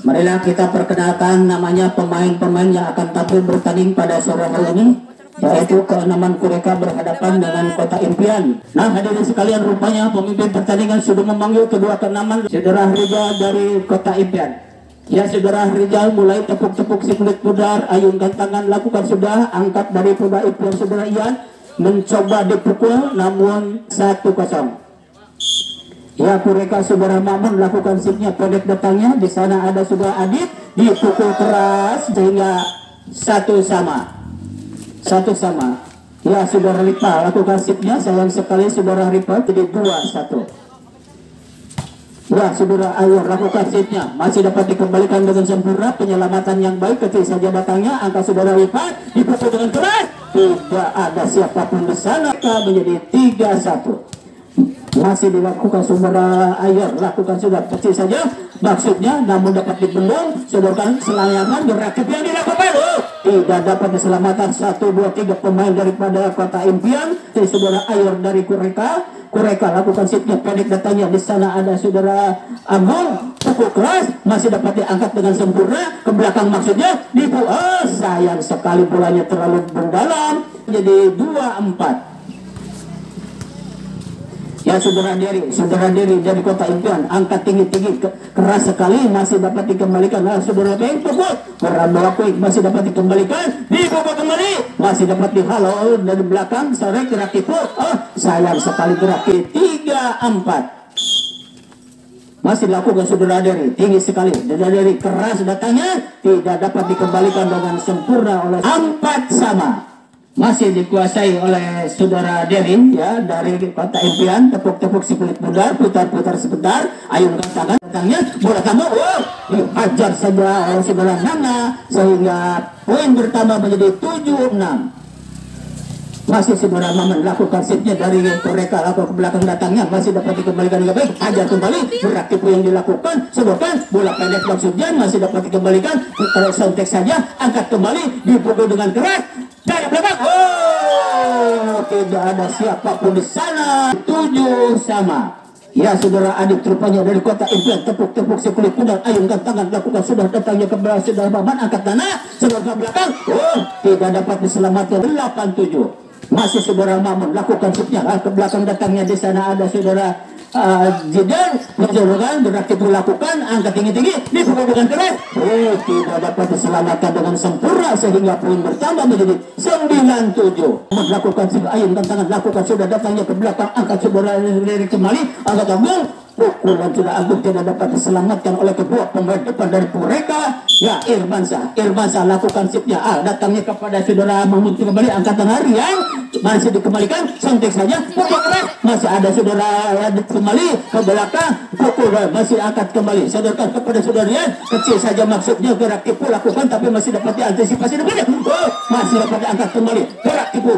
Marilah kita perkenalkan namanya pemain-pemain yang akan tampil bertanding pada sore hari ini, yaitu keenaman Kureka berhadapan dengan Kota Impian. Nah, hadirin sekalian, rupanya pemimpin pertandingan sudah memanggil kedua keenaman, Saudara Rizal dari Kota Impian. Ya, Saudara Rizal mulai tepuk-tepuk si kulit pudar, ayunkan tangan, lakukan sudah, angkat dari Kota Impian. Saudara Ian mencoba dipukul, namun 1-0. Ya, Kureka Saudara Mamun lakukan sipnya, pendek datangnya, di sana ada Saudara Adit, dipukul keras sehingga 1-1. Ya, Saudara Ripa lakukan sipnya, sayang sekali Saudara Ripa, jadi 2-1. Ya, Saudara Ayor lakukan sipnya, masih dapat dikembalikan dengan sempurna, penyelamatan yang baik, kecil saja batangnya, angka Saudara Ripa, dipukul dengan keras, tidak ada siapapun di sana, menjadi 3-1. Masih dilakukan Saudara Ayer, lakukan sudah kecil saja maksudnya, namun dapat dibendung. Saudara selayangan beraktif yang dilakukan, tidak dapat diselamatkan. 1, 2, 3 pemain daripada Kota Impian. Saudara Ayer dari Kureka lakukan sipnya, pendek datanya, di sana ada Saudara Agung, pukul keras, masih dapat diangkat dengan sempurna ke belakang maksudnya, sayang sekali bolanya terlalu mendalam, jadi 2-4. Ya, Saudara Diri dari Kota Impian, angkat tinggi-tinggi, keras sekali, masih dapat dikembalikan. Nah, Saudara Beng pukul, Kuik masih dapat dikembalikan, dipukul kembali, masih dapat dihalau dari belakang, sore gerak tipu, sayang sekali gerak 3-4. Masih dilakukan Saudara Diri, tinggi sekali, Saudara Diri keras datangnya, tidak dapat dikembalikan dengan sempurna oleh 4-4. Masih dikuasai oleh Saudara Derin, ya, dari Kota Impian, tepuk-tepuk si kulit pudar, putar-putar sebentar, ayunkan tangan, datangnya, bola tambah, dihajar saja oleh Saudara Nana, sehingga poin bertambah menjadi 7-6. Masih Saudara Maman lakukan sipnya dari Kureka, lakukan ke belakang datangnya, masih dapat dikembalikan dengan baik, hajar kembali, berat tipu yang dilakukan, sebutkan, bola pendek maksudnya, masih dapat dikembalikan, kalau sontek saja, angkat kembali, dipukul dengan keras, dari belakang, tidak ada siapapun di sana, 7-7. Ya, Saudara Adit rupanya dari Kota Impian, tepuk-tepuk si kulit pudar, ayunkan tangan, lakukan sudah datangnya ke belakang Saudara Maman, angkat tanah, Saudara ke belakang, tidak dapat diselamatkan, 8-7. Masih Saudara Mamun lakukan sipnya, ke belakang datangnya, di sana ada Saudara Jidan, menjauhkan, beraktif lakukan, angkat tinggi-tinggi, dipukul dengan keras, tidak dapat diselamatkan dengan sempurna, sehingga poin bertambah menjadi 9-7. Melakukan ayunkan tangan, lakukan sudah datangnya ke belakang, angkat Saudara dari kembali, angkat Agung, pukulan sudah Agung tidak dapat diselamatkan oleh kedua pemain depan dari Kureka. Ya, Irmansa lakukan sipnya, datangnya kepada Saudara Mahmud kembali, angkat tangan Rian, masih dikembalikan, sontek saja, pukul keras, masih ada Saudara Adit kembali ke belakang, pukul, masih angkat kembali, sodorkan kepada Saudara Rian, kecil saja maksudnya, gerak tipu lakukan, tapi masih dapat diantisipasi depannya, masih dapat diangkat kembali, gerak tipu,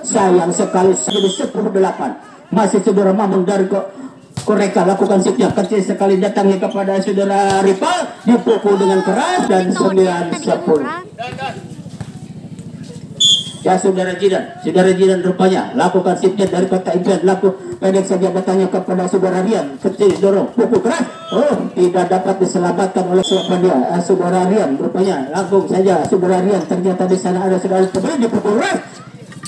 sayang sekali, jadi 10-8. Masih Saudara Mamun dari Kureka lakukan sipnya, kecil sekali datangnya kepada Saudara Ripa, dipukul dengan keras, dan 9-10. Ya, Saudara Jidan rupanya lakukan sipnya dari Kota Impian, pendek saja datangnya kepada Saudara Rian, kecil dorong, pukul keras, tidak dapat diselamatkan oleh siapa dia, Saudara Rian rupanya, langsung saja Saudara Rian, ternyata di sana ada Saudara kembali, dipukul keras,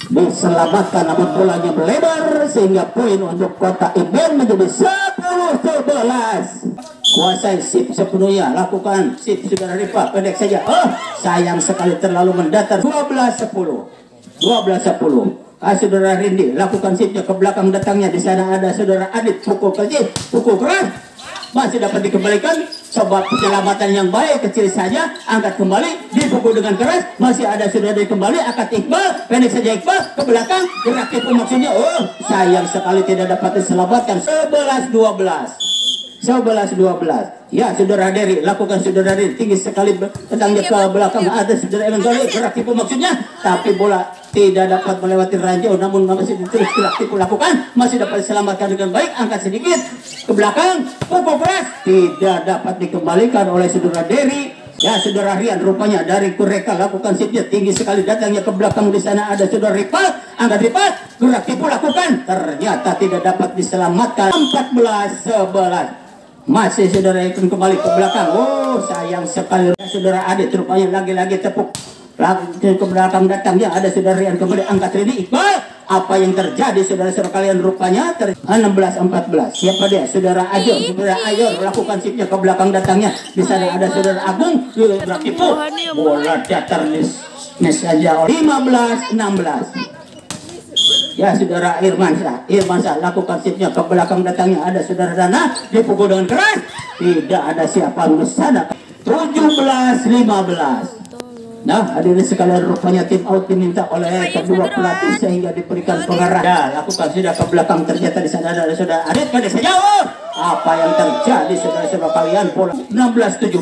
diselamatkan, namun bolanya melebar, sehingga poin untuk Kota Impian menjadi 10-11. Kuasai sip sepenuhnya, lakukan sip Saudara Ripa, pendek saja, sayang sekali terlalu mendatar, 12-10. Saudara Rindi lakukan sipnya, ke belakang datangnya, di sana ada Saudara Adit, pukul kecil, pukul keras, masih dapat dikembalikan, coba penyelamatan yang baik, kecil saja, angkat kembali, dipukul dengan keras, masih ada Saudara kembali, angkat Iqbal, pendek saja Iqbal, ke belakang, gerak tipu maksudnya, sayang sekali tidak dapat diselamatkan, 11-12. Ya, Saudara Deri lakukan, Saudara Deri tinggi sekali datangnya ke belakang, ada Saudara Evangelis, gerak tipu maksudnya, tapi bola tidak dapat melewati ranjau, namun masih terus gerak tipu lakukan, masih dapat diselamatkan dengan baik, angkat sedikit ke belakang, pukul keras, tidak dapat dikembalikan oleh Saudara Deri, Ya saudara Rian rupanya dari Kureka lakukan sipnya tinggi sekali datangnya ke belakang di sana ada saudara Rival angkat Rival gerak tipu lakukan ternyata tidak dapat diselamatkan 14-11 masih saudara Ikon kembali ke belakang. Oh sayang sekali saudara Adit rupanya lagi-lagi tepuk lagi ke belakang datangnya ada saudara Rian kembali angkat Rini Iqbal. Apa yang terjadi saudara-saudara kalian rupanya 16-14 siapa dia saudara Ayor melakukan sipnya ke belakang datangnya di sana ada saudara Agung berarti bola datar saja 15-16 ya saudara Irmansyah lakukan sipnya ke belakang datangnya ada saudara Dana dipukul dengan keras tidak ada siapa di sana 17-15. Nah, hadirin sekalian rupanya tim out diminta oleh kedua pelatih sehingga diberikan pengarahan. Ya, lakukan sudah ke belakang ternyata di sana ada saudara Adit pada sejauh. Apa yang terjadi saudara-saudara kalian bola 16-17.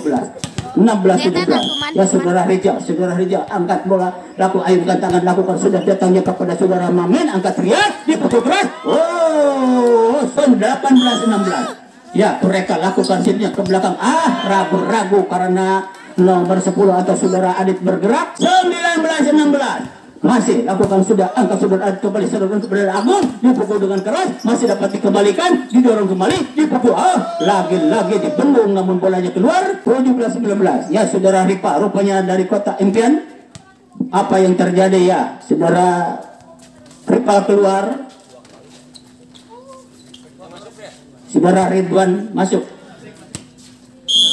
16-17 ya saudara Rijal angkat bola ayunkan tangan lakukan sudah datangnya kepada saudara Mamen angkat Rian dipukul keras 18-16 ya mereka lakukan sipnya ke belakang ragu-ragu karena nomor 10 atau saudara Adit bergerak 19-16 masih lakukan sudah angkat saudara Adit kembali saudara Agung dipukul dengan keras masih dapat dikembalikan didorong kembali dipukul lagi-lagi dibendung namun bolanya keluar 17-19 ya saudara Ripa rupanya dari Kota Impian apa yang terjadi ya saudara Ripa keluar saudara Ridwan masuk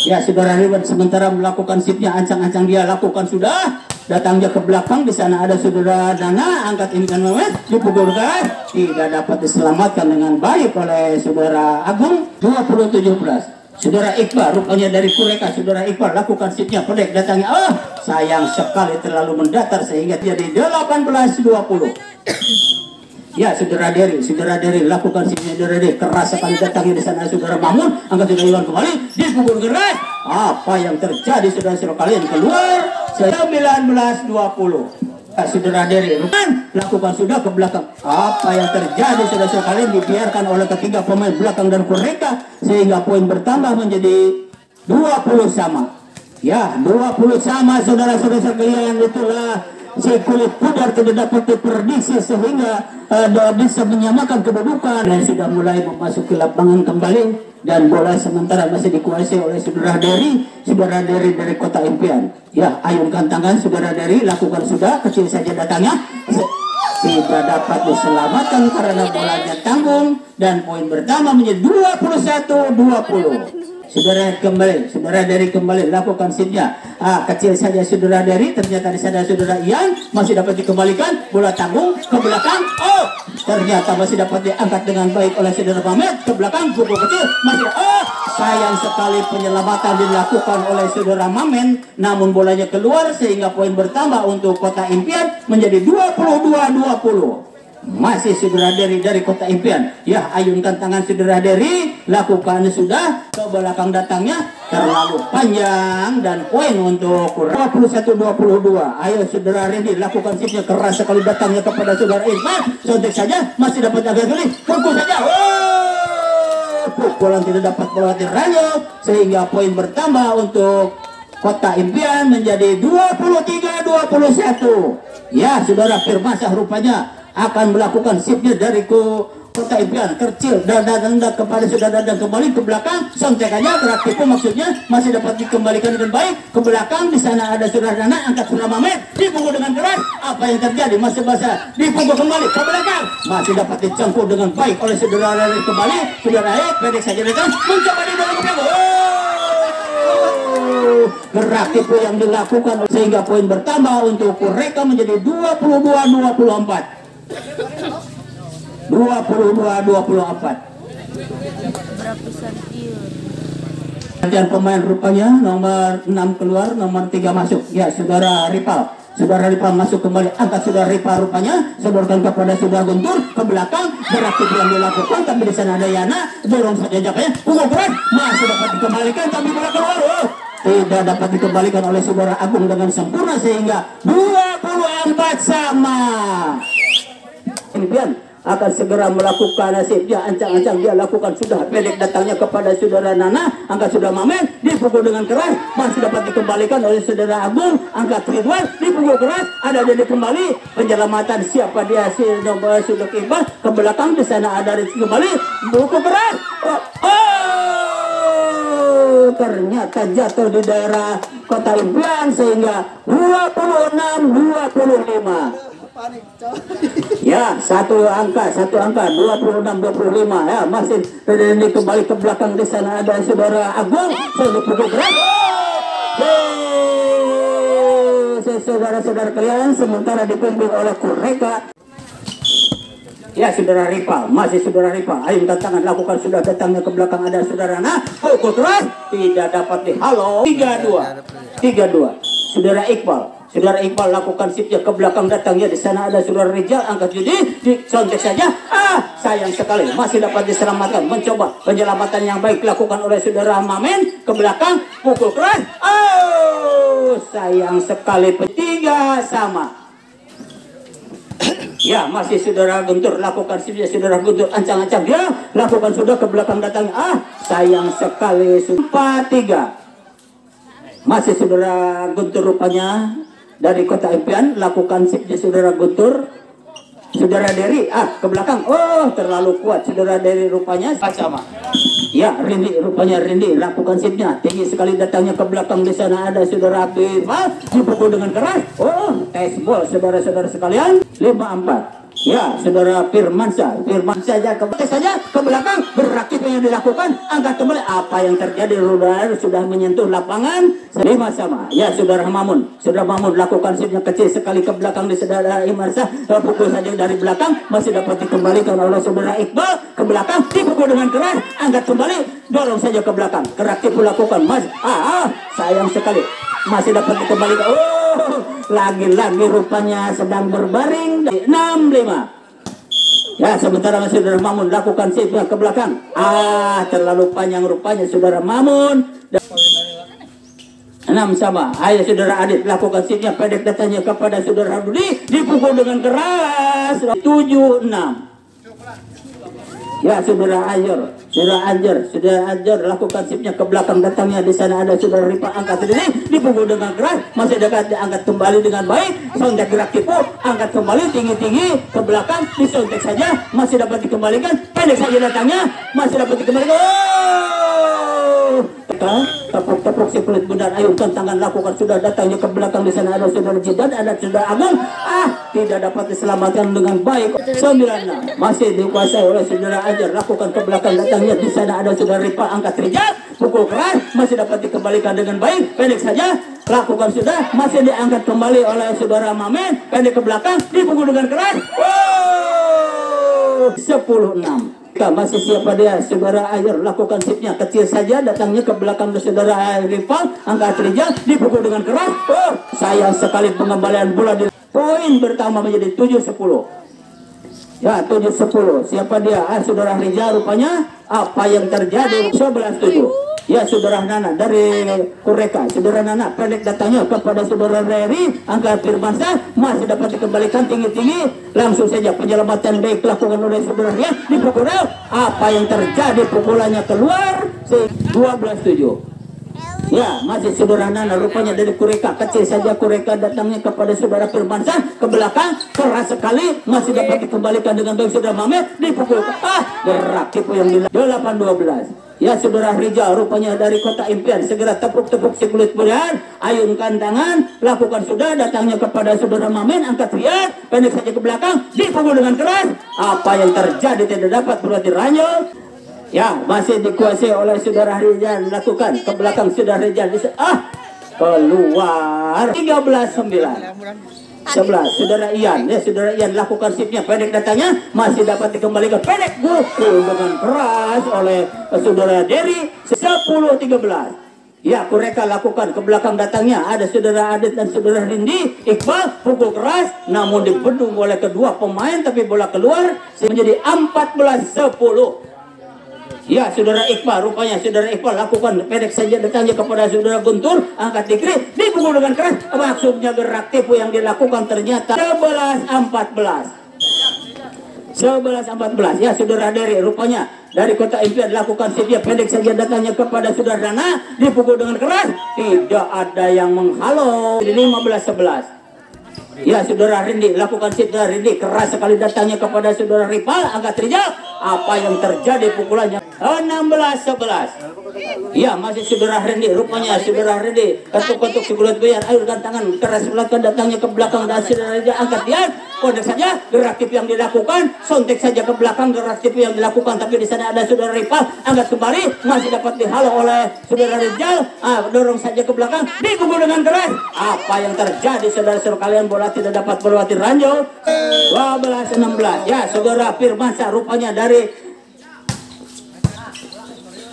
ya saudara Ridwan sementara melakukan sipnya ancang-ancang dia lakukan sudah datangnya ke belakang di sana ada saudara Dana angkat Impian Mehmet dipukul keras tidak dapat diselamatkan dengan baik oleh saudara Agung 20-17 saudara Iqbal rupanya dari Kureka saudara Iqbal lakukan sipnya pendek datangnya sayang sekali terlalu mendatar sehingga jadi 18-20 ya saudara Deri lakukan sipnya saudara Deri keras sekali datangnya di sana saudara Mamun angkat saudara Iwan kembali dipukul keras apa yang terjadi saudara-saudara kalian keluar 19-20 saudara Deri lakukan sudah ke belakang apa yang terjadi saudara-saudara kalian dibiarkan oleh ketiga pemain belakang dan Kureka sehingga poin bertambah menjadi 20 sama ya 20 sama saudara-saudara kalian itulah si kulit pudar tidak dapat diprediksi sehingga bisa menyamakan kedudukan dan sudah mulai memasuki lapangan kembali dan bola sementara masih dikuasai oleh saudara Deri dari Kota Impian ya ayunkan tangan saudara Deri lakukan sudah kecil saja datangnya tidak dapat diselamatkan karena bolanya tanggung dan poin pertama menjadi 21-20 saudara Deri kembali lakukan sipnya kecil saja saudara Deri ternyata di sana saudara Ian masih dapat dikembalikan bola tanggung ke belakang ternyata masih dapat diangkat dengan baik oleh saudara Mamet ke belakang pukul kecil masih sayang sekali penyelamatan dilakukan oleh saudara Mamen namun bolanya keluar sehingga poin bertambah untuk Kota Impian menjadi 22-20 masih saudara Deri dari Kota Impian ya ayunkan tangan saudara Deri lakukan sudah ke belakang datangnya terlalu panjang dan poin untuk 21-22 ayo saudara Redi lakukan sipnya keras sekali datangnya kepada saudara Irfan sontek saja masih dapat agak geli pukul saja pukulan tidak dapat melewati ranjau sehingga poin bertambah untuk Kota Impian menjadi 23-21 ya saudara Firmansyah rupanya akan melakukan sipnya dari Kota Impian kecil dan kepada saudara dan kembali ke belakang sontekannya gerak tipu maksudnya masih dapat dikembalikan dengan baik ke belakang di sana ada saudara Dana angkat saudara Mamet dipukul dengan keras apa yang terjadi masih basah dipukul kembali ke belakang masih dapat dicangkul dengan baik oleh saudara dari kembali saudara pendek saja datang mencoba di dalam belakang gerak tipu yang dilakukan sehingga poin bertambah untuk mereka menjadi 22-24 22-24 Gantian pemain rupanya nomor 6 keluar nomor 3 masuk ya saudara Ripal masuk kembali angkat saudara Ripal rupanya sebutkan kepada saudara Guntur ke belakang gerak tipu yang dilakukan tapi di sana ada Yana dorong saja jakanya pukul keras masih dapat dikembalikan tapi bola keluar tidak dapat dikembalikan oleh saudara Agung dengan sempurna sehingga 24 sama Impian akan segera melakukan nasibnya. Ancang-ancang dia lakukan sudah. Pendek datangnya kepada saudara Nana, angkat sudah Mamen, dipukul dengan keras, masih dapat dikembalikan oleh saudara Agung, angkat Ridwan, dipukul keras, ada jadi kembali, penyelamatan siapa dia, si sudah Iqbal ke belakang, di sana ada kembali, pukul keras, ternyata jatuh di daerah Kota Impian sehingga 26-25. Ya, satu angka 26-25 ya, masih ini kembali ke belakang, di sana ada saudara Agung, saya pukul keras. Saudara-saudara kalian, sementara dipimpin oleh Kureka. Ya, saudara Ripal, masih saudara Ripal, ayo tangan lakukan, sudah datangnya ke belakang ada saudara Nah, pukul keras, tidak dapat dihalo. 3-2 saudara Iqbal. Saudara Iqbal lakukan sipnya ke belakang, datangnya di sana ada saudara Rijal, angkat judi, disontek saja. Sayang sekali, masih dapat diselamatkan. Mencoba penyelamatan yang baik dilakukan oleh saudara Mamen ke belakang, pukul keras. Sayang sekali, 3-3. Ya, masih saudara Guntur lakukan sipnya, saudara Guntur ancang-ancang dia lakukan sudah ke belakang datangnya. Sayang sekali, 4-3. Masih saudara Guntur rupanya dari Kota Impian lakukan sipnya saudara Guntur. Saudara Dery ke belakang, terlalu kuat saudara Dery rupanya sama. Ya, Rindi rupanya Rindi lakukan sipnya, tinggi sekali datangnya ke belakang, di sana ada saudara Abdul, dipukul dengan keras. Tes ball saudara-saudara sekalian, 5-4. Ya, saudara Firman saja ke belakang, beraktif yang dilakukan, angkat kembali. Apa yang terjadi? Rudal sudah menyentuh lapangan, 5-5. Ya, saudara Mamun lakukan sipnya kecil sekali ke belakang, di saudara Imarsa, pukul saja dari belakang, masih dapat dikembalikan oleh saudara Iqbal ke belakang, dipukul dengan keras, angkat kembali, dorong saja ke belakang, keraktif lakukan, mas. Sayang sekali, masih dapat dikembalikan. Lagi-lagi rupanya sedang berbaring. 6-5. Ya, sementara saudara Mamun lakukan sipnya ke belakang. Terlalu panjang rupanya saudara Mamun. 6-6. Ayo saudara Adit lakukan sipnya, pendek datanya kepada saudara Rudi, dipukul dengan keras. 7-6. Ya, saudara Anjor lakukan sipnya ke belakang, datangnya di sana ada saudara Ripa, angkat ini, dipukul dengan keras, masih dekat, diangkat kembali dengan baik, sontek gerak tipu, angkat kembali tinggi-tinggi ke belakang, disontek saja, masih dapat dikembalikan, pendek saja datangnya, masih dapat dikembalikan. Tepuk-tepuk si kulit bundar, ayo tangan lakukan, sudah datangnya ke belakang, di sana ada saudara Jidan, ada saudara Agung, tidak dapat diselamatkan dengan baik. 9-6 masih dikuasai oleh saudara Ajar, lakukan ke belakang, datangnya di sana ada saudara Ripa, angkat Rijal, pukul keras, masih dapat dikembalikan dengan baik, pendek saja lakukan sudah, masih diangkat kembali oleh saudara Mamen, pendek ke belakang, dipukul dengan keras. 10-6. Masih siapa dia? Saudara Ayer lakukan sipnya kecil saja, datangnya ke belakang saudara Rival, angkat Rijal, dipukul dengan keras. Sayang sekali pengembalian bola di poin bertambah menjadi 7-10. Ya, 7-10. Siapa dia? Saudara Rijal rupanya. Apa yang terjadi? 11-7. Ya, saudara Nana dari Kureka, saudara Nana pendek datangnya kepada saudara Reri, angkat Firmansyah, masih dapat dikembalikan tinggi-tinggi, langsung saja penyelamatan baik dilakukan oleh saudara Rian, dipukul. Apa yang terjadi? Pukulannya keluar. 12-7. Ya, masih saudara Nana rupanya dari Kureka, kecil saja Kureka datangnya kepada saudara Firmansyah, ke belakang, keras sekali, masih dapat dikembalikan dengan baik saudara Mamet, dipukul. Gerak tipu yang 8-12. Ya, saudara Rijal rupanya dari Kota Impian, segera tepuk-tepuk si kulit bundar, ayunkan tangan, lakukan sudah, datangnya kepada saudara Mamen, angkat Rian, pendek saja ke belakang, dipukul dengan keras. Apa yang terjadi? Tidak dapat berarti Ranyo. Ya, masih dikuasai oleh saudara Rijal, lakukan ke belakang saudara Rijal, keluar. 13-9. 11, saudara Ian, ya saudara Ian lakukan sipnya, pendek datangnya, masih dapat dikembalikan, pendek, pukul dengan keras oleh saudara Dery. 10-13. Ya, Kureka lakukan ke belakang datangnya, ada saudara Adit dan saudara Rindi, Iqbal pukul keras, namun dibendung oleh kedua pemain, tapi bola keluar menjadi 14-10. Ya, saudara Iqbal rupanya saudara Iqbal lakukan pendek saja datangnya kepada saudara Guntur, angkat dikri, dipukul dengan keras, maksudnya gerak tipu yang dilakukan ternyata 11-14. 11-14. Ya saudara Deri, rupanya dari kota impian lakukan sedia pendek saja datangnya kepada saudara Dana, dipukul dengan keras, tidak ada yang menghalau. 15-11. Ya saudara Rindi, lakukan saudara Rindi, keras sekali datangnya kepada saudara Ripal, angkat Rijal. Apa yang terjadi pukulannya? 16-11. Ya masih saudara Rindi, rupanya saudara Rindi ketuk-ketuk si kulit bayar, ayurkan tangan keras belakang datangnya ke belakang dan saudara Rindi angkat dia. Kode saja gerak tip yang dilakukan, sontek saja ke belakang gerak tip yang dilakukan, tapi di sana ada saudara Ripal, angkat kembali, masih dapat dihalau oleh saudara Rijal. Dorong saja ke belakang, dipukul dengan keras. Apa yang terjadi saudara-saudara kalian? Bola tidak dapat berlatih ranjau. 12-16. Ya saudara Firmansyah rupanya dari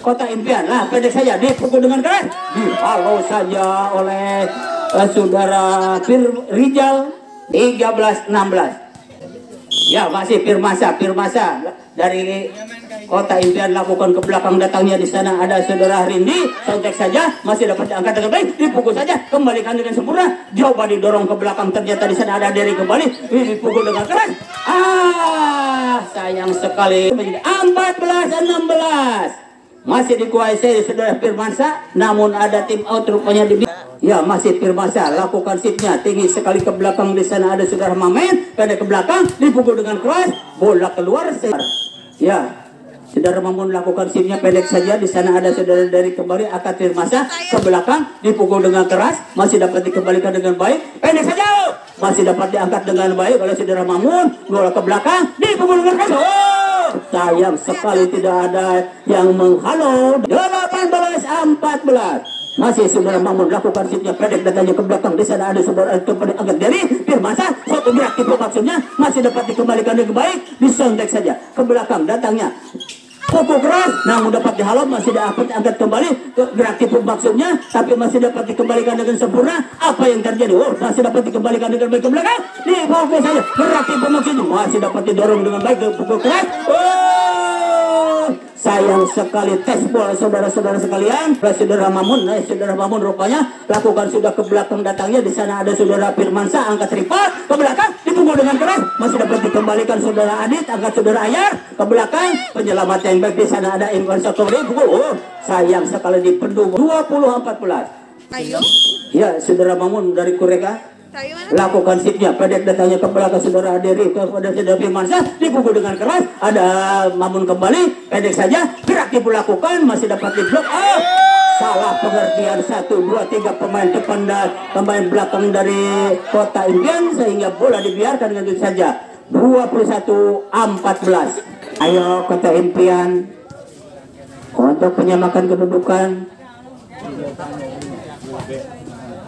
kota impian lah, pendek saja dipukul dengan keras, dihalau saja oleh saudara Rijal. 13-16. Ya masih Firmansyah dari kota impian lakukan ke belakang datangnya, di sana ada saudara Rindi, sontek saja masih dapat diangkat dengan baik, dipukul saja kembalikan dengan sempurna, coba didorong ke belakang, ternyata di sana ada Deri kembali, dipukul dengan keras. Sayang sekali. 14-16. Masih dikuasai saudara Firmansyah, namun ada tim out rupanya di. Ya masih Firmansyah lakukan sipnya tinggi sekali ke belakang, di sana ada saudara Mamen, pendek ke belakang, dipukul dengan keras, bola keluar. Ya saudara Mamun lakukan sipnya pendek saja, di sana ada saudara Dari kembali, akad Firmansyah ke belakang, dipukul dengan keras, masih dapat dikembalikan dengan baik, pendek saja masih dapat diangkat dengan baik oleh saudara Mamun, bola ke belakang, dipukul dengan keras. Sayang sekali tidak ada yang menghalau. 18-14. Masih saudara Mamun lakukan sipnya pendek datangnya ke belakang, di sana ada saudara kembali angkat Dari Firmansyah, satu gerak tipe maksudnya masih dapat dikembalikan dengan baik, disontek saja ke belakang datangnya, pukul keras, namun dapat dihalau, masih dapat angkat kembali ke gerak tipe maksudnya, tapi masih dapat dikembalikan dengan sempurna. Apa yang terjadi? Masih dapat dikembalikan dengan baik ke belakang, dipukul saja gerak tipe maksudnya, masih dapat didorong dengan baik ke pukul keras. Sayang sekali tes bola saudara-saudara sekalian. Saudara Mamun rupanya lakukan sudah ke belakang datangnya, di sana ada saudara Firmansyah angkat Ripal ke belakang, dipukul dengan keras, masih dapat dikembalikan saudara Adit, angkat saudara Ayar ke belakang, penyelamat yang baik, di sana ada Imran Sotori, pukul. Sayang sekali di pendung. 20-14. Ya saudara Mamun dari Kureka lakukan sipnya pendek datangnya ke belakang saudara Deri kepada saudara Firmansyah, dipukul dengan keras, ada Mamun kembali, pendek saja gerak dilakukan, masih dapat diblok. Salah pengertian 1, 2, 3 pemain depan dan pemain belakang dari kota impian, sehingga bola dibiarkan dengan itu saja. 21-14. Ayo kota impian untuk menyamakan kedudukan,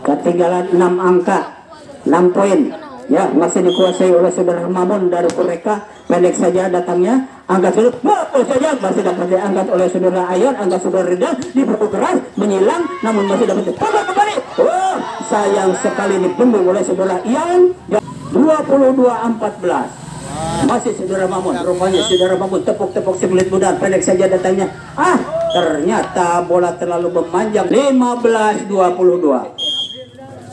ketinggalan 6 angka, 6 poin. Ya masih dikuasai oleh saudara Mamun dari Kureka, pendek saja datangnya, angkat sudah, pukul saja, masih dapat diangkat oleh saudara Ayon, angkat saudara Ridal, dipukul keras, menyilang, namun masih dapat dipukul kembali. Sayang sekali dibendung oleh saudara Ian. 22-14. Masih saudara Mamun, rupanya saudara Mamun tepuk-tepuk si kulit muda, pendek saja datangnya. Ternyata bola terlalu memanjang. 15-22.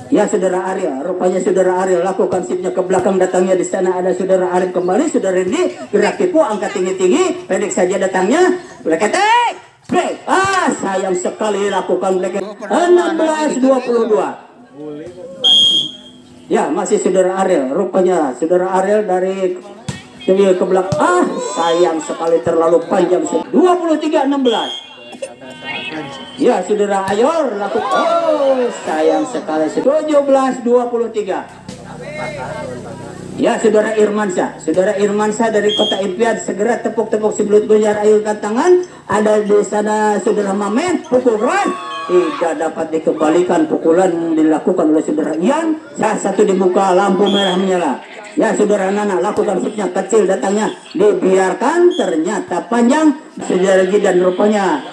Ya saudara Ariel, rupanya saudara Ariel lakukan sipnya ke belakang datangnya, di sana ada saudara Ariel kembali, saudara Rendi gerak tipu, angkat tinggi-tinggi, pendek saja datangnya, bleketek, break. Sayang sekali lakukan bleketek. 16-22. Ya masih saudara Ariel, rupanya saudara Ariel dari ke belakang. Sayang sekali terlalu panjang. 23-16. Ya saudara Ayor lakukan. Sayang sekali. 17-23. Ya saudara Irmansyah dari kota impian segera tepuk-tepuk si belut goyar, ayunkan tangan. Ada di sana saudara Mamen, pukul keras, tidak dapat dikembalikan, pukulan dilakukan oleh saudara Ian. Satu dibuka, lampu merah menyala. Ya saudara Nana lakukan sipnya kecil datangnya, dibiarkan, ternyata panjang. Saudara Jidan rupanya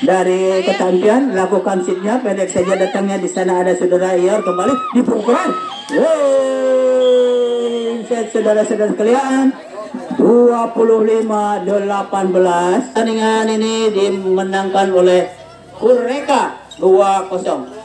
dari ketampian lakukan sipnya pendek saja datangnya, di sana ada saudara Ior kembali, dipukulkan. Saudara-saudara sekalian, 25-18. Pertandingan ini dimenangkan oleh Kureka 2-0.